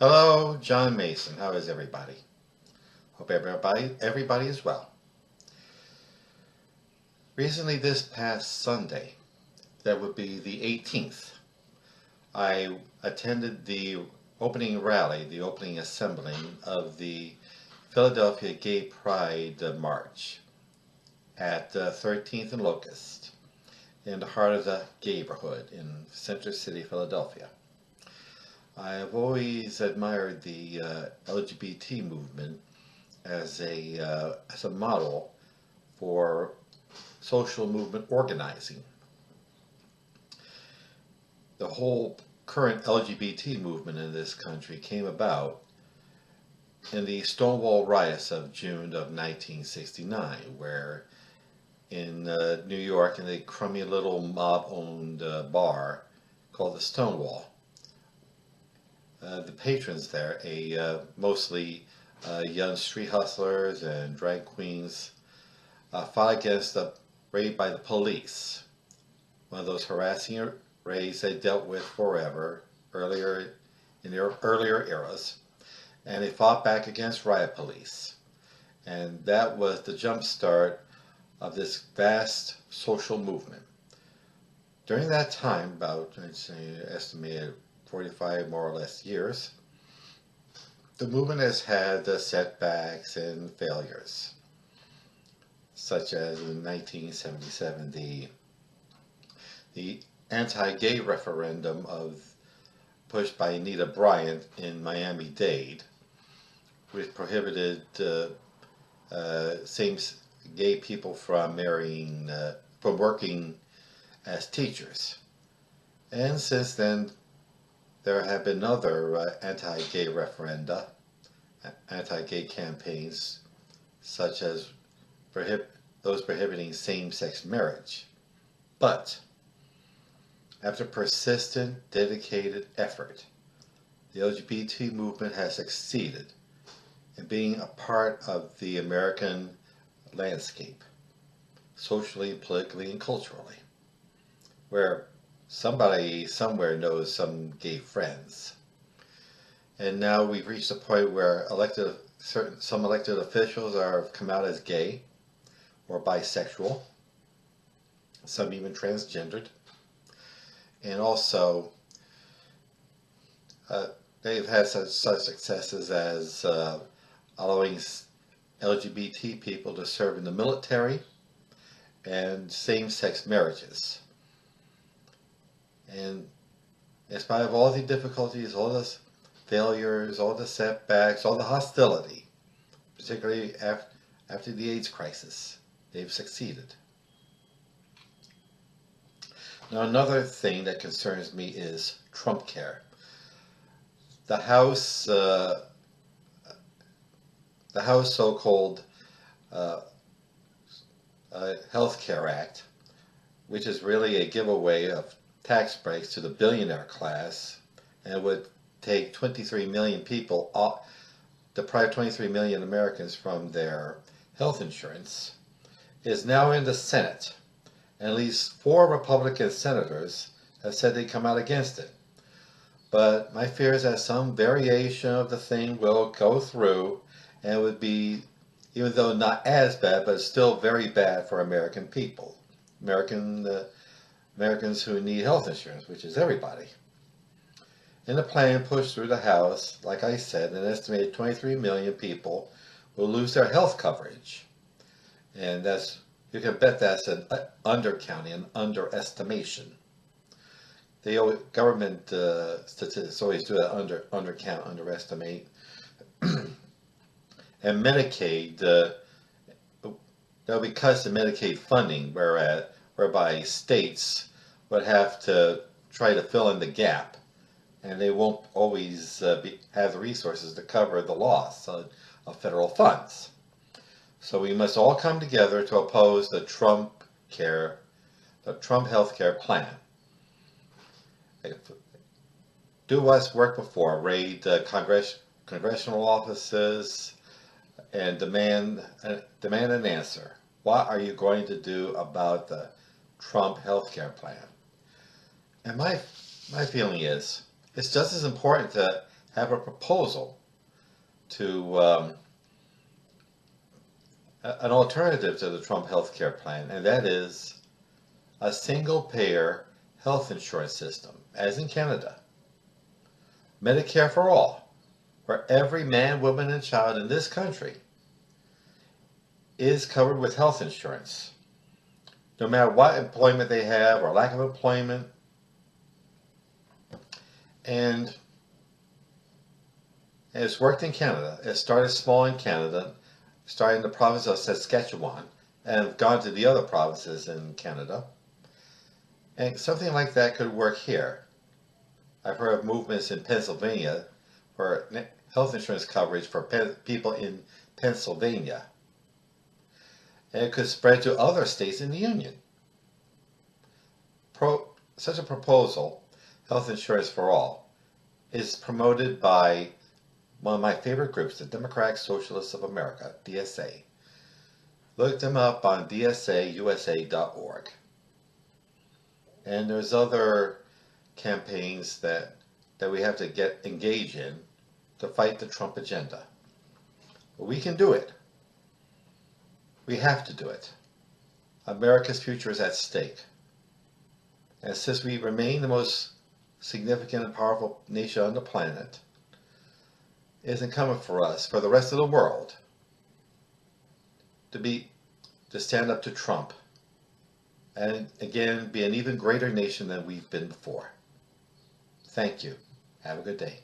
Hello, John Mason. How is everybody? Hope everybody is well. Recently, this past Sunday, that would be the 18th, I attended the opening rally, the opening assembly of the Philadelphia Gay Pride March at 13th and Locust in the heart of the neighborhood in Center City, Philadelphia. I have always admired the LGBT movement as a model for social movement organizing. The whole current LGBT movement in this country came about in the Stonewall riots of June of 1969, where in New York, in a crummy little mob-owned bar called the Stonewall, the patrons there, mostly young street hustlers and drag queens, fought against the raid by the police. One of those harassing raids they dealt with forever, earlier in their earlier eras, and they fought back against riot police. And that was the jump start of this vast social movement. During that time, about, I'd say, estimated 45 more or less years, the movement has had setbacks and failures, such as in 1977, the anti-gay referendum pushed by Anita Bryant in Miami-Dade, which prohibited same gay people from from working as teachers. And since then, there have been other anti-gay referenda, anti-gay campaigns, such as those prohibiting same-sex marriage. But after persistent, dedicated effort, the LGBT movement has succeeded in being a part of the American landscape, socially, politically, and culturally, where somebody somewhere knows some gay friends. And now we've reached a point where some elected officials have come out as gay or bisexual, some even transgendered. And also, they've had such successes as allowing LGBT people to serve in the military and same-sex marriages. And in spite of all the difficulties, all the failures, all the setbacks, all the hostility, particularly after the AIDS crisis, they've succeeded. Now, another thing that concerns me is Trump care. The House so-called Health Care Act, which is really a giveaway of tax breaks to the billionaire class, and would take 23 million people deprive 23 million Americans from their health insurance, is now in the Senate. And at least 4 Republican senators have said they come out against it. But my fear is that some variation of the thing will go through, and it would be, even though not as bad, but still very bad for American people. Americans who need health insurance, which is everybody. In the plan pushed through the House, like I said, an estimated 23 million people will lose their health coverage. And you can bet that's an undercounting, an underestimation. Government statistics always do that, undercount, underestimate. And Medicaid, there'll be cuts to Medicaid funding, whereby states would have to try to fill in the gap, and they won't always have the resources to cover the loss of federal funds. So we must all come together to oppose the Trump health care plan. Do what's worked before: raid congressional offices and demand an answer. What are you going to do about the Trump health care plan? And my feeling is, it's just as important to have a proposal to an alternative to the Trump health care plan, and that is a single-payer health insurance system, as in Canada. Medicare for all, where every man, woman, and child in this country is covered with health insurance, no matter what employment they have or lack of employment. And it's worked in Canada. It started small in Canada, started in the province of Saskatchewan, and gone to the other provinces in Canada. And something like that could work here. I've heard of movements in Pennsylvania for health insurance coverage for people in Pennsylvania. And it could spread to other states in the Union. Such a proposal, health insurance for all, is promoted by one of my favorite groups, the Democratic Socialists of America, DSA. Look them up on dsausa.org. And there's other campaigns that we have to engage in to fight the Trump agenda. But we can do it. We have to do it. America's future is at stake. And since we remain the most significant and powerful nation on the planet, it is incumbent for us, for the rest of the world, to stand up to Trump and again be an even greater nation than we've been before. Thank you. Have a good day.